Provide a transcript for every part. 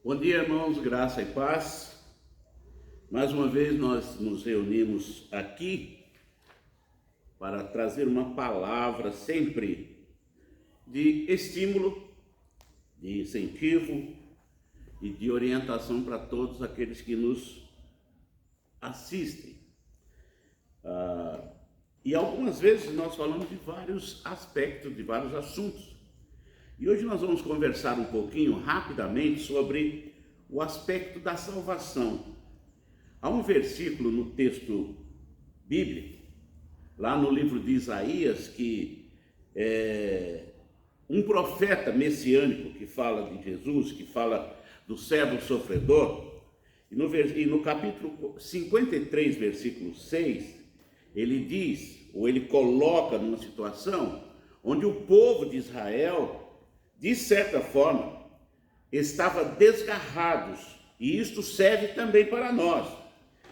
Bom dia, irmãos, graça e paz. Mais uma vez nós nos reunimos aqui para trazer uma palavra sempre de estímulo, de incentivo e de orientação para todos aqueles que nos assistem. E algumas vezes nós falamos de vários aspectos, de vários assuntos. E hoje nós vamos conversar um pouquinho rapidamente sobre o aspecto da salvação. Há um versículo no texto bíblico, lá no livro de Isaías, que é um profeta messiânico que fala de Jesus, que fala do servo sofredor. E no capítulo 53, versículo 6, ele diz, ou ele coloca numa situação onde o povo de Israel, de certa forma, estava desgarrados, e isto serve também para nós.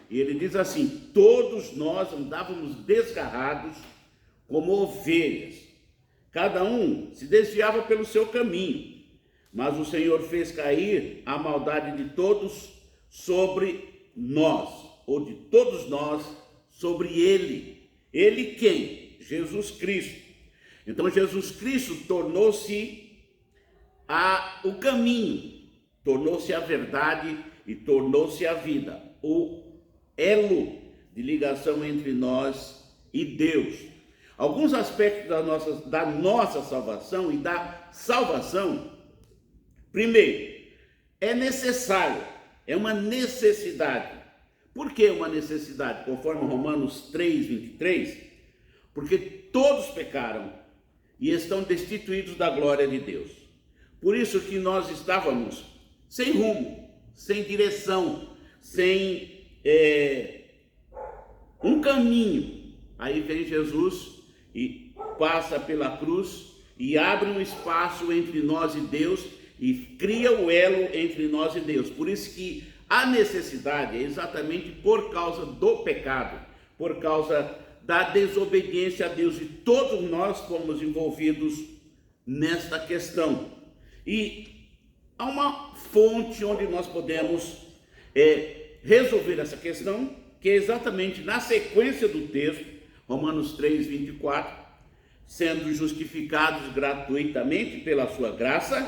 E ele diz assim: todos nós andávamos desgarrados como ovelhas, cada um se desviava pelo seu caminho, mas o Senhor fez cair a maldade de todos sobre nós, ou de todos nós sobre ele. Ele quem? Jesus Cristo. Então Jesus Cristo tornou-se o caminho, tornou-se a verdade e tornou-se a vida, o elo de ligação entre nós e Deus. Alguns aspectos da nossa salvação e da salvação. Primeiro, é necessário, é uma necessidade. Por que uma necessidade? Conforme Romanos 3, 23, porque todos pecaram e estão destituídos da glória de Deus. Por isso que nós estávamos sem rumo, sem direção, sem um caminho. Aí vem Jesus e passa pela cruz e abre um espaço entre nós e Deus e cria o elo entre nós e Deus. Por isso que a necessidade é exatamente por causa do pecado, por causa da desobediência a Deus, e todos nós fomos envolvidos nesta questão. E há uma fonte onde nós podemos resolver essa questão, que é exatamente na sequência do texto, Romanos 3, 24, sendo justificados gratuitamente pela sua graça,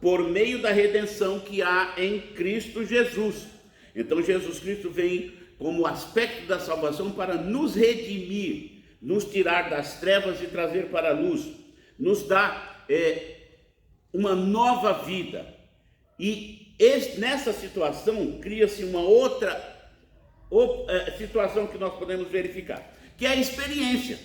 por meio da redenção que há em Cristo Jesus. Então Jesus Cristo vem como aspecto da salvação para nos redimir, nos tirar das trevas e trazer para a luz, nos dar uma nova vida. E nessa situação cria-se uma outra situação que nós podemos verificar, que é a experiência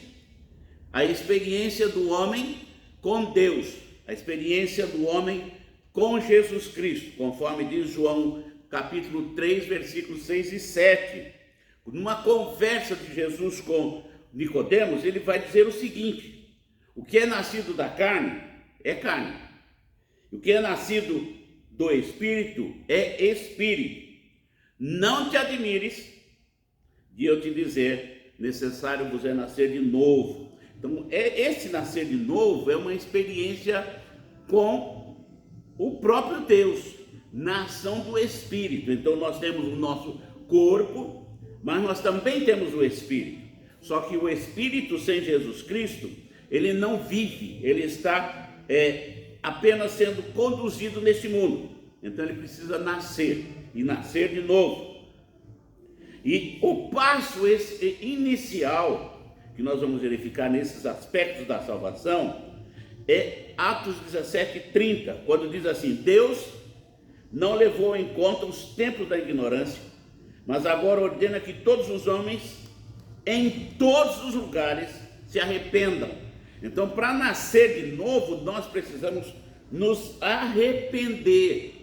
do homem com Deus, a experiência do homem com Jesus Cristo, conforme diz João capítulo 3, versículos 6 e 7. Numa conversa de Jesus com Nicodemos, ele vai dizer o seguinte: o que é nascido da carne é carne, o que é nascido do Espírito é Espírito. Não te admires de eu te dizer, necessário vos é nascer de novo. Então, esse nascer de novo é uma experiência com o próprio Deus, na ação do Espírito. Então, nós temos o nosso corpo, mas nós também temos o Espírito. Só que o Espírito sem Jesus Cristo, ele não vive, ele está apenas sendo conduzido neste mundo. Então ele precisa nascer, e nascer de novo. E o passo inicial que nós vamos verificar nesses aspectos da salvação é Atos 17:30, quando diz assim: Deus não levou em conta os tempos da ignorância, mas agora ordena que todos os homens em todos os lugares se arrependam. Então, para nascer de novo, nós precisamos nos arrepender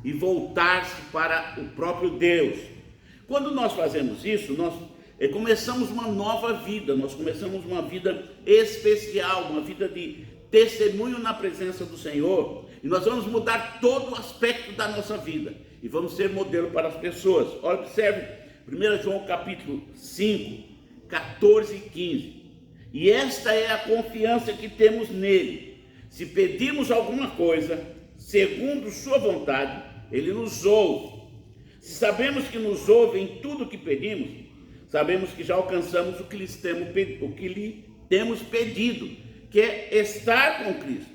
e voltar-se para o próprio Deus. Quando nós fazemos isso, nós começamos uma nova vida, nós começamos uma vida especial, uma vida de testemunho na presença do Senhor, e nós vamos mudar todo o aspecto da nossa vida, e vamos ser modelo para as pessoas. Observe 1 João capítulo 5, 14 e 15. E esta é a confiança que temos nele. Se pedirmos alguma coisa, segundo sua vontade, ele nos ouve. Se sabemos que nos ouve em tudo o que pedimos, sabemos que já alcançamos o que lhe temos pedido, que é estar com Cristo,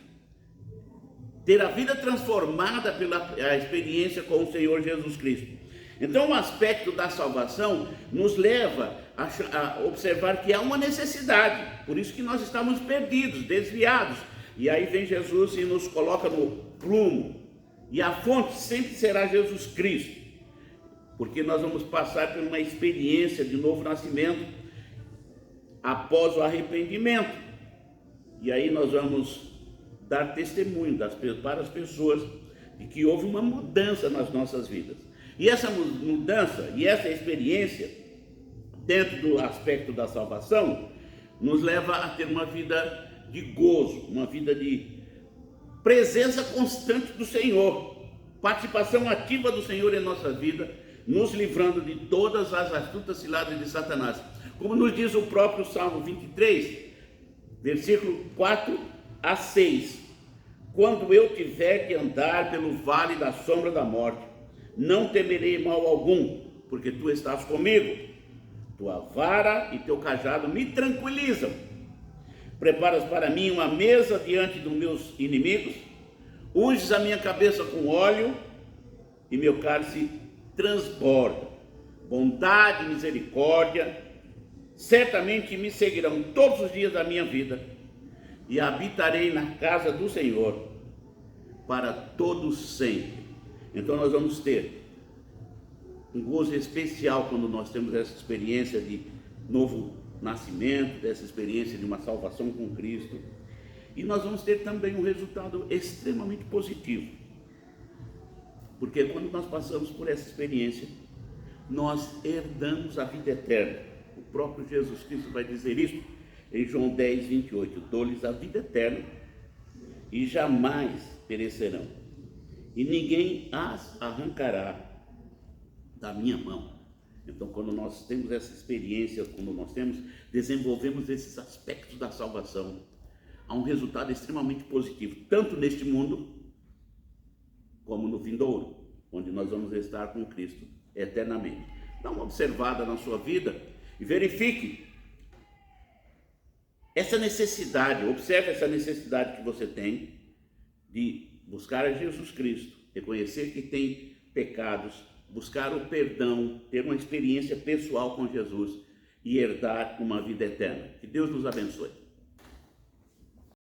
ter a vida transformada pela experiência com o Senhor Jesus Cristo. Então, o aspecto da salvação nos leva a observar que há uma necessidade, por isso que nós estamos perdidos, desviados, e aí vem Jesus e nos coloca no prumo, e a fonte sempre será Jesus Cristo, porque nós vamos passar por uma experiência de novo nascimento após o arrependimento, e aí nós vamos dar testemunho para as pessoas de que houve uma mudança nas nossas vidas. E essa mudança e essa experiência, dentro do aspecto da salvação, nos leva a ter uma vida de gozo, uma vida de presença constante do Senhor, participação ativa do Senhor em nossa vida, nos livrando de todas as astutas ciladas de Satanás. Como nos diz o próprio Salmo 23, versículo 4 a 6. Quando eu tiver que andar pelo vale da sombra da morte, não temerei mal algum, porque tu estás comigo. Tua vara e teu cajado me tranquilizam. Preparas para mim uma mesa diante dos meus inimigos, unges a minha cabeça com óleo e meu cálice transborda. Bondade e misericórdia certamente me seguirão todos os dias da minha vida, e habitarei na casa do Senhor para todos sempre. Então nós vamos ter um gozo especial quando nós temos essa experiência de novo nascimento, dessa experiência de uma salvação com Cristo. E nós vamos ter também um resultado extremamente positivo, porque quando nós passamos por essa experiência, nós herdamos a vida eterna. O próprio Jesus Cristo vai dizer isso em João 10, 28. Dou-lhes a vida eterna e jamais perecerão, e ninguém as arrancará da minha mão. Então, quando nós temos essa experiência, quando nós desenvolvemos esses aspectos da salvação, há um resultado extremamente positivo, tanto neste mundo, como no vindouro, onde nós vamos estar com Cristo eternamente. Dá uma observada na sua vida e verifique essa necessidade, observe essa necessidade que você tem de buscar a Jesus Cristo, reconhecer que tem pecados, buscar o perdão, ter uma experiência pessoal com Jesus e herdar uma vida eterna. Que Deus nos abençoe.